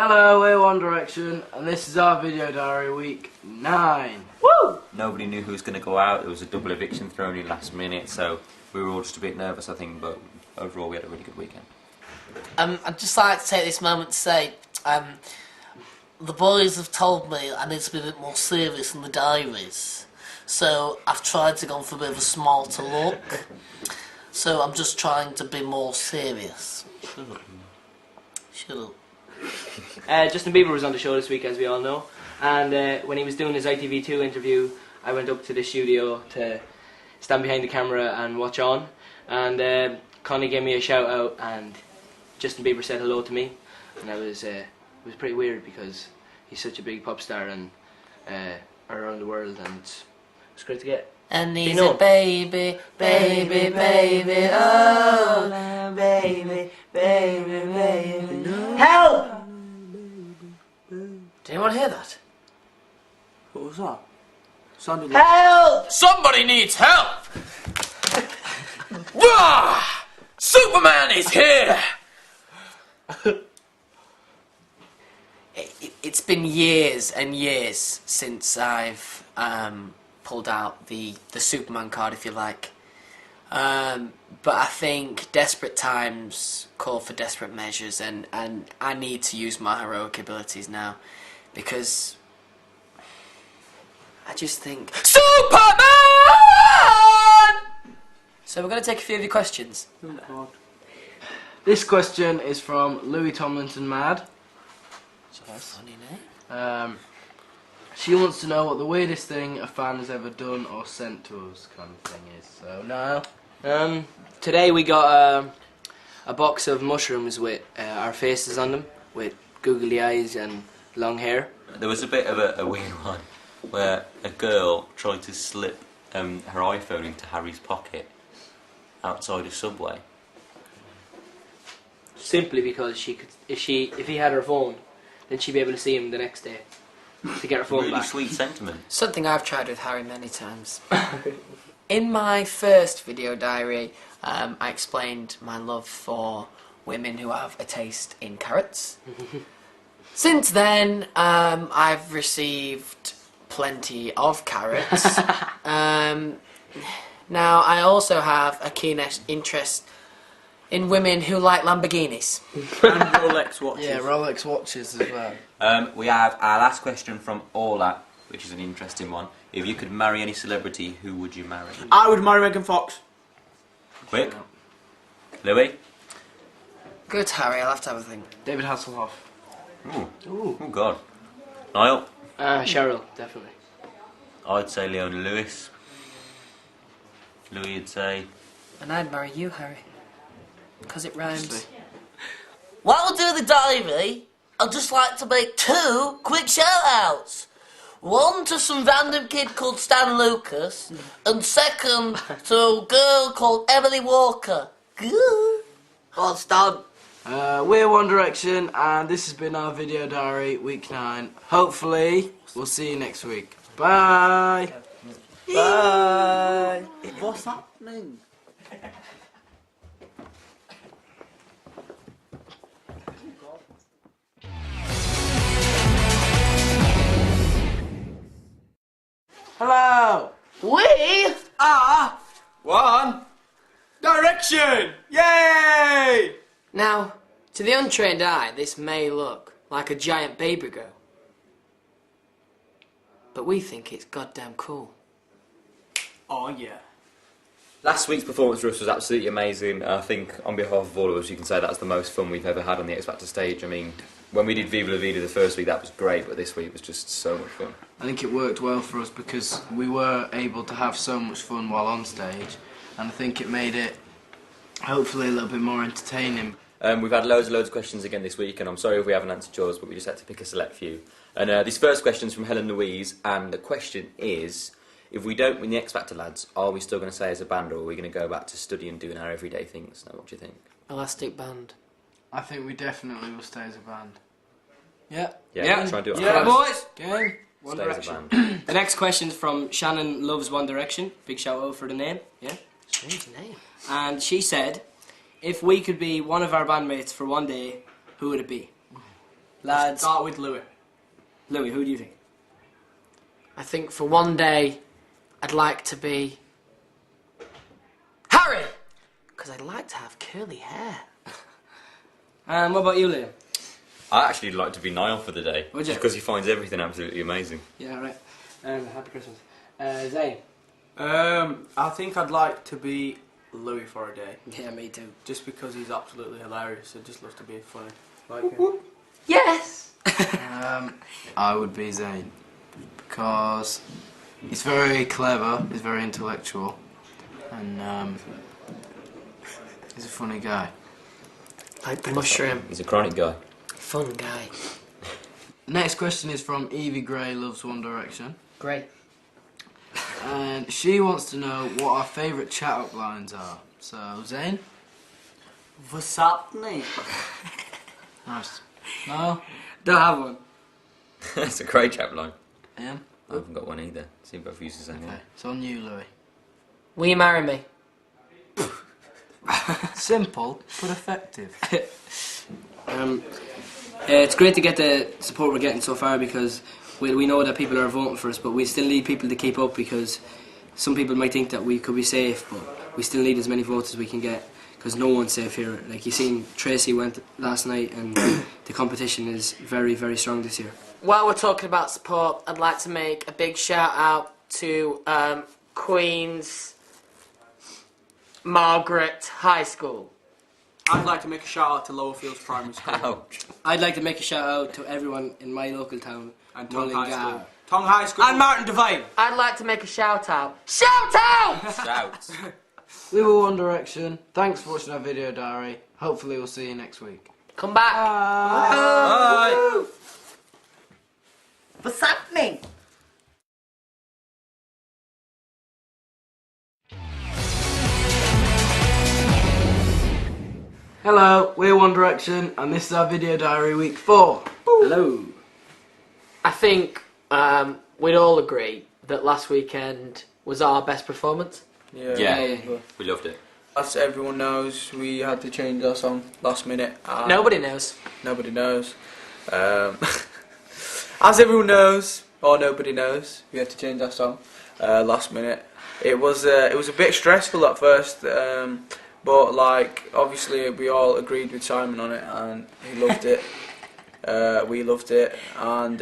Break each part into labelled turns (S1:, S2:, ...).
S1: Hello, we're One Direction, and this is our video diary week 9.
S2: Woo! Nobody knew who was going to go out. There was a double eviction thrown in last minute, so we were all just a bit nervous, I think, but overall we had a really good weekend.
S3: I'd just like to take this moment to say, the boys have told me I need to be a bit more serious in the diaries, so I've tried to go for a bit of a smarter look, so I'm just trying to be more serious. Shut up.
S4: Justin Bieber was on the show this week, as we all know, and when he was doing his ITV2 interview, I went up to the studio to stand behind the camera and watch on, and Connie gave me a shout out, and Justin Bieber said hello to me, and it was pretty weird because he's such a big pop star and around the world, and it's great to get.
S3: And he's a baby, baby, baby, oh, baby, baby, baby. Help! Did anyone hear that?
S1: What was that? Sounded
S3: like... Help!
S5: Somebody needs help! Ah! Superman is here!
S3: It's been years and years since I've pulled out the Superman card, if you like. But I think desperate times call for desperate measures, and I need to use my heroic abilities now, because I just think...
S5: Superman!
S3: So we're going to take a few of your questions.
S1: Oh, God. This question is from Louis Tomlinson Mad.
S3: That's a funny name.
S1: She wants to know what the weirdest thing a fan has ever done or sent to us, kind of thing is. So, Niall?
S4: Today we got a box of mushrooms with our faces on them, with googly eyes and long hair.
S2: There was a bit of a weird one where a girl tried to slip her iPhone into Harry's pocket outside a Subway.
S4: Simply because she could, if he had her phone, then she'd be able to see him the next day to get her phone
S2: really
S4: back.
S2: Sweet sentiment.
S3: Something I've tried with Harry many times. In my first video diary, I explained my love for women who have a taste in carrots. Since then, I've received plenty of carrots. Now, I also have a keen interest in women who like Lamborghinis.
S1: And Rolex watches. Yeah, Rolex watches as well.
S2: We have our last question from Orla, which is an interesting one. If you could marry any celebrity, who would you marry?
S1: I would marry Megan Fox.
S2: Quick. Louis?
S3: Good, Harry. I'll have to have a think.
S1: David Hasselhoff.
S2: Ooh. Oh, God. Niall?
S4: Cheryl, definitely.
S2: I'd say Leona Lewis. Louis would say...
S3: And I'd marry you, Harry. Because it rhymes.
S6: While we're doing the diary, I'd just like to make 2 quick shout-outs. One to some random kid called Stan Lucas, and second to a girl called Emily Walker. Good. Well, Stan.
S1: We're One Direction, and this has been our video diary, week 9. Hopefully, we'll see you next week. Bye. Bye.
S7: What's happening?
S1: Hello.
S6: We
S5: are One Direction! Yay!
S3: Now, to the untrained eye, this may look like a giant baby girl. But we think it's goddamn cool.
S7: Oh, yeah.
S2: Last week's performance for us was absolutely amazing. I think on behalf of all of us you can say that's the most fun we've ever had on the X Factor stage. I mean, when we did Viva La Vida the first week that was great, but this week was just so much fun.
S1: I think it worked well for us because we were able to have so much fun while on stage, and I think it made it hopefully a little bit more entertaining.
S2: We've had loads of questions again this week, and I'm sorry if we haven't answered yours, but we just had to pick a select few. And this first question is from Helen Louise, and the question is, if we don't win the X Factor, lads, are we still going to stay as a band, or are we going to go back to studying and doing our everyday things? Now, what do you think?
S3: Elastic band.
S1: I think we definitely will stay as a band.
S4: Yeah.
S2: Yeah. Try and do it.
S4: Yeah, boys. Game. One
S2: Stay
S4: Direction.
S2: as a band.
S4: The next question's from Shannon Loves One Direction. Big shout out for the name. Yeah.
S3: Strange name.
S4: And she said, if we could be one of our bandmates for one day, who would it be?
S7: Lads.
S5: Start with Louis.
S7: Louis, who do you think?
S8: I think for one day, I'd like to be Harry, because I'd like to have curly hair.
S4: And what about you, Liam?
S2: I actually like to be Niall for the day,
S4: Would
S2: just
S4: you?
S2: because he finds everything absolutely amazing.
S4: Yeah, right. Happy Christmas. Zane?
S5: I think I'd like to be Louis for a day.
S4: Yeah, me too.
S5: Just because he's absolutely hilarious. I just love to be funny. Like him.
S8: Yes!
S1: I would be Zane because he's very clever, he's very intellectual, and he's a funny guy.
S8: Like the mushroom.
S2: He's a chronic guy.
S8: Fun guy.
S1: Next question is from Evie Gray Loves One Direction,
S8: Great.
S1: and she wants to know what our favourite chat-up lines are. So, Zane?
S7: What's happening?
S1: Nice. No?
S4: Don't have one.
S2: That's a great chap line.
S1: Ian?
S2: I haven't got one either. See if I've used the same
S1: Okay,
S2: one.
S1: it's on you, Louis.
S8: Will you marry me?
S1: Simple, but effective.
S4: It's great to get the support we're getting so far because we know that people are voting for us, but we still need people to keep up because some people might think that we could be safe, but we still need as many votes as we can get because no one's safe here. Like you seen, Tracy went last night, and the competition is very, very strong this year.
S8: While we're talking about support, I'd like to make a big shout out to Queen's Margaret High School.
S5: I'd like to make a shout out to Lowerfields Primary School.
S2: Ouch.
S4: I'd like to make a shout out to everyone in my local town
S5: And Tongue High
S4: Mullingar.
S5: School. Tongue High School.
S4: And Martin Devine.
S8: I'd like to make a shout out. Shout out!
S2: Shouts.
S1: We were One Direction. Thanks for watching our video diary. Hopefully we'll see you next week.
S8: Come back.
S2: Bye.
S6: What's happening?
S1: Hello, we're One Direction, and this is our video diary week 4.
S5: Hello.
S8: I think we'd all agree that last weekend was our best performance.
S2: Yeah. We loved it.
S5: As everyone knows, we had to change our song last minute.
S8: Nobody knows.
S5: Nobody knows. As everyone knows, or nobody knows, we had to change our song last minute. It was a bit stressful at first, but like obviously we all agreed with Simon on it, and he loved it. We loved it, and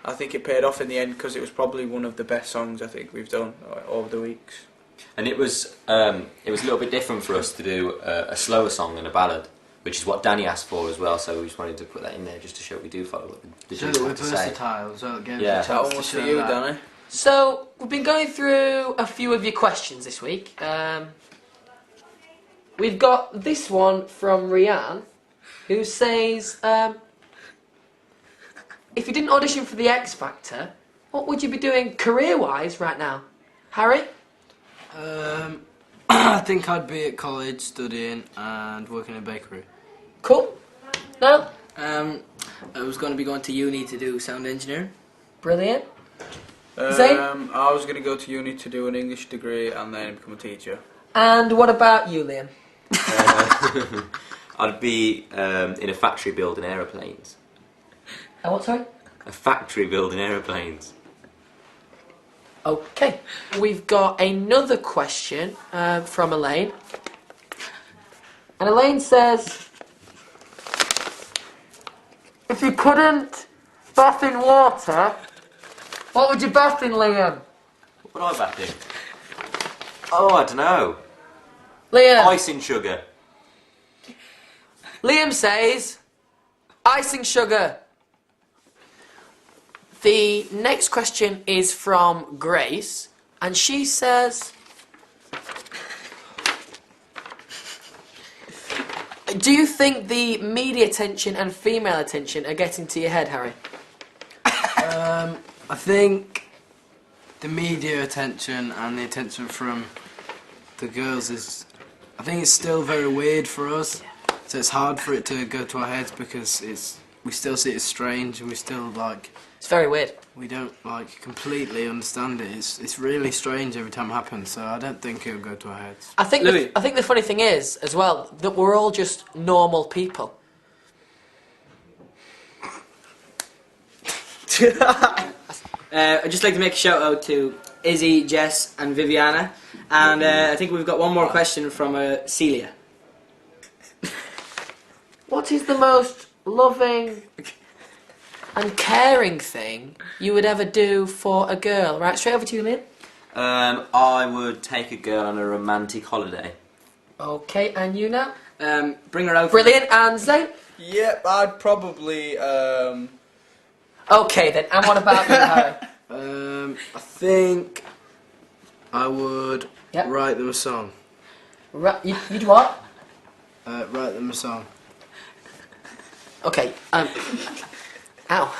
S5: I think it paid off in the end because it was probably one of the best songs I think we've done over the weeks.
S2: And it was a little bit different for us to do a slower song than a ballad, which is what Danny asked for as well. So we just wanted to put that in there just to show we do follow what the
S1: So
S2: judges
S1: that we're
S2: have to say.
S1: versatile, so it gives
S2: Yeah.
S1: us a
S5: That
S1: chance
S5: one
S1: to
S5: was
S1: show
S5: for you,
S1: that.
S5: Danny.
S8: So we've been going through a few of your questions this week. We've got this one from Rianne, who says, if you didn't audition for the X Factor, what would you be doing career-wise right now? Harry?
S1: I think I'd be at college studying and working in a bakery.
S8: Cool. No?
S4: I was going to be going to uni to do sound engineering.
S8: Brilliant. Zane?
S5: I was going to go to uni to do an English degree and then become a teacher.
S8: And what about you, Liam?
S2: I'd be in a factory building aeroplanes.
S8: What, sorry?
S2: A factory building aeroplanes.
S8: Okay. We've got another question from Elaine. And Elaine says, if you couldn't bath in water, what would you bath in, Liam?
S2: What would I bath in? Oh, I don't know.
S8: Liam.
S2: Icing sugar.
S8: Liam says, icing sugar. The next question is from Grace, and she says, do you think the media attention and female attention are getting to your head, Harry?
S1: I think the media attention and the attention from the girls is, I think it's still very weird for us. So it's hard for it to go to our heads because we still see it as strange, and we still
S8: It's very weird.
S1: we don't completely understand it. It's really strange every time it happens. So I don't think it'll go to our heads.
S8: I think
S4: Louis.
S8: I think the funny thing is, as well, that we're all just normal people.
S4: Right. I'd just like to make a shout out to Izzy, Jess, and Viviana, and I think we've got one more question from Celia.
S8: What is the most loving and caring thing you would ever do for a girl? Right, straight over to you, Liam.
S2: I would take a girl on a romantic holiday.
S8: Okay, and you now?
S4: Bring her out.
S8: Brilliant, and Zane?
S5: Yep, I'd probably.
S8: Okay then, and what about you, Harry?
S1: I think I would
S8: Yep.
S1: write them a song.
S8: You'd what?
S1: Write them a song.
S8: Okay, ow.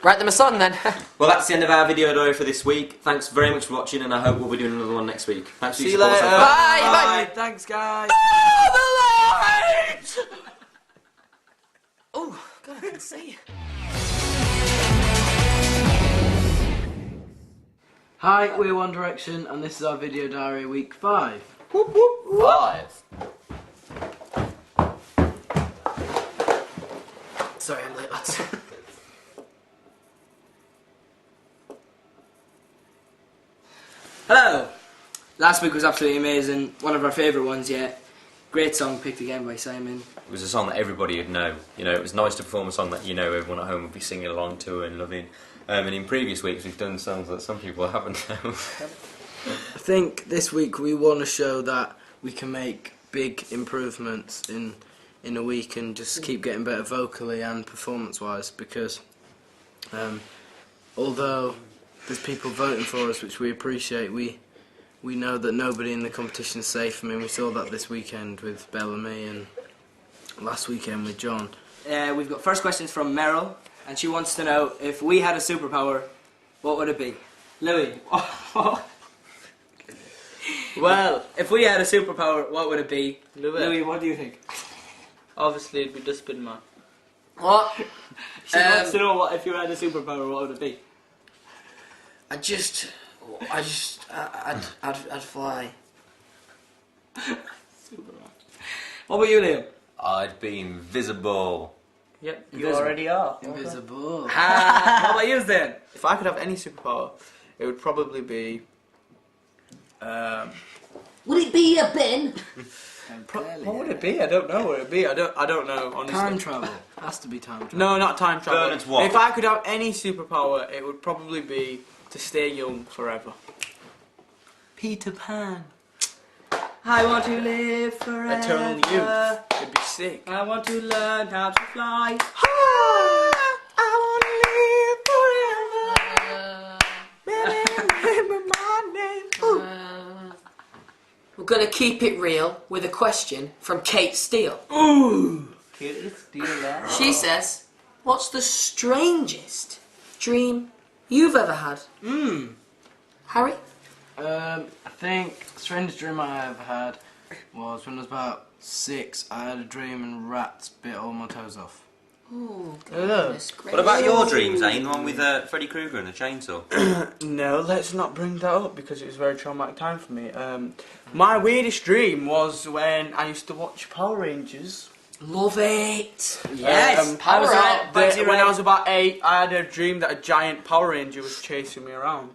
S8: Write them a song then.
S2: Well, that's the end of our video diary for this week. Thanks very much for watching, and I hope we'll be doing another one next week. Thanks for
S5: See
S2: your
S5: you
S2: support
S5: later.
S2: so far.
S8: Bye, bye.
S1: Thanks, guys.
S8: Oh, God, I can see.
S1: Hi, we're One Direction, and this is our video diary week 5.
S2: 5.
S8: Sorry, I'm late, lads.
S4: Hello. Last week was absolutely amazing. One of our favourite ones yet. Great song picked again by Simon.
S2: It was a song that everybody would know. You know, it was nice to perform a song that everyone at home would be singing along to and loving. And in previous weeks, we've done songs that some people haven't known.
S1: I think this week we want to show that we can make big improvements in a week and just keep getting better vocally and performance-wise, because although there's people voting for us, which we appreciate, we know that nobody in the competition is safe. I mean, we saw that this weekend with Bellamy and last weekend with John.
S4: We've got first questions from Meryl, and she wants to know, if we had a superpower, what would it be? Louis. Well, if we had a superpower, what would it be? Louis, what do you think?
S5: Obviously, it'd be Dustbin Man.
S8: What?
S4: She wants to know, what if you had a superpower, what would it be?
S8: I'd fly.
S4: Superman. What about you, Liam?
S2: I'd be invisible.
S5: Yep, you
S4: Invisible.
S5: already are.
S1: Invisible.
S4: What about you, then?
S5: If I could have any superpower, it would probably be.
S6: Would it be a bin?
S5: What would it be? I don't know what it'd be. I don't know, honestly.
S1: Time travel. Has to be time travel.
S5: No, not time travel.
S2: Bernard's what?
S5: If I could have any superpower, it would probably be to stay young forever.
S1: Peter Pan.
S4: I want to live forever.
S5: Eternal youth. It'd be sick.
S4: I want to learn how to fly.
S8: We're going to keep it real with a question from Kate Steele.
S4: Ooh.
S8: She says, what's the strangest dream you've ever had? Harry?
S1: I think the strangest dream I ever had was when I was about 6. I had a dream and rats bit all my toes off.
S8: Oh, goodness gracious.
S2: What about your dreams, Zane? The one with Freddy Krueger and the chainsaw?
S5: No, let's not bring that up because it was a very traumatic time for me. My weirdest dream was when I used to watch Power Rangers.
S8: Love it.
S4: Yes.
S8: Power up.
S5: When I was about 8, I had a dream that a giant Power Ranger was chasing me around.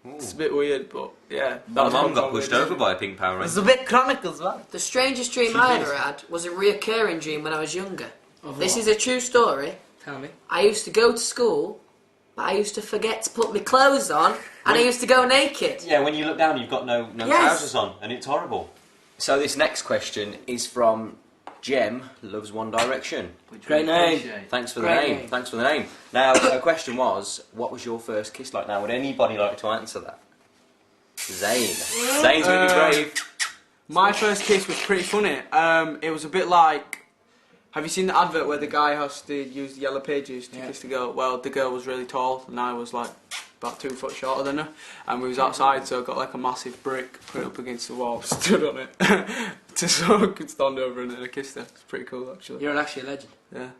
S2: Ooh.
S5: It's a bit weird, but yeah.
S2: My
S5: was
S2: mum
S5: one
S2: got
S5: of my
S2: pushed
S5: weirdest
S2: over by a pink Power
S5: dreams.
S2: Ranger.
S5: It's a bit chronic as well.
S8: The strangest dream I ever had was a reoccurring dream when I was younger.
S4: Of
S8: This
S4: what?
S8: is a true story.
S4: Tell me.
S8: I used to go to school, but I used to forget to put my clothes on, and I used to go naked.
S2: Yeah, when you look down, you've got no
S8: Yes.
S2: trousers on, and it's horrible. So this next question is from Jem, loves One Direction.
S4: Great name.
S2: Thanks for the
S4: Great
S2: name.
S4: name.
S2: Thanks for the name. Now, her question was, what was your first kiss like? Now, would anybody like to answer that? Zane. Zane's going to be brave.
S5: My first kiss was pretty funny. It was a bit like. Have you seen the advert where the guy has to use the yellow pages to kiss the girl? Well, the girl was really tall and I was like about 2 foot shorter than her, and we was outside, so I got like a massive brick, put it up against the wall, stood on it, so I could stand over and then I kissed her. It's pretty cool actually.
S4: You're actually a legend.
S5: Yeah.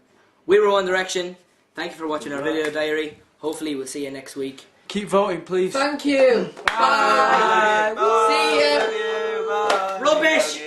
S4: We were One Direction. Thank you for watching our video diary. Hopefully we'll see you next week.
S5: Keep voting, please.
S8: Thank you. Bye. See you.
S4: Rubbish!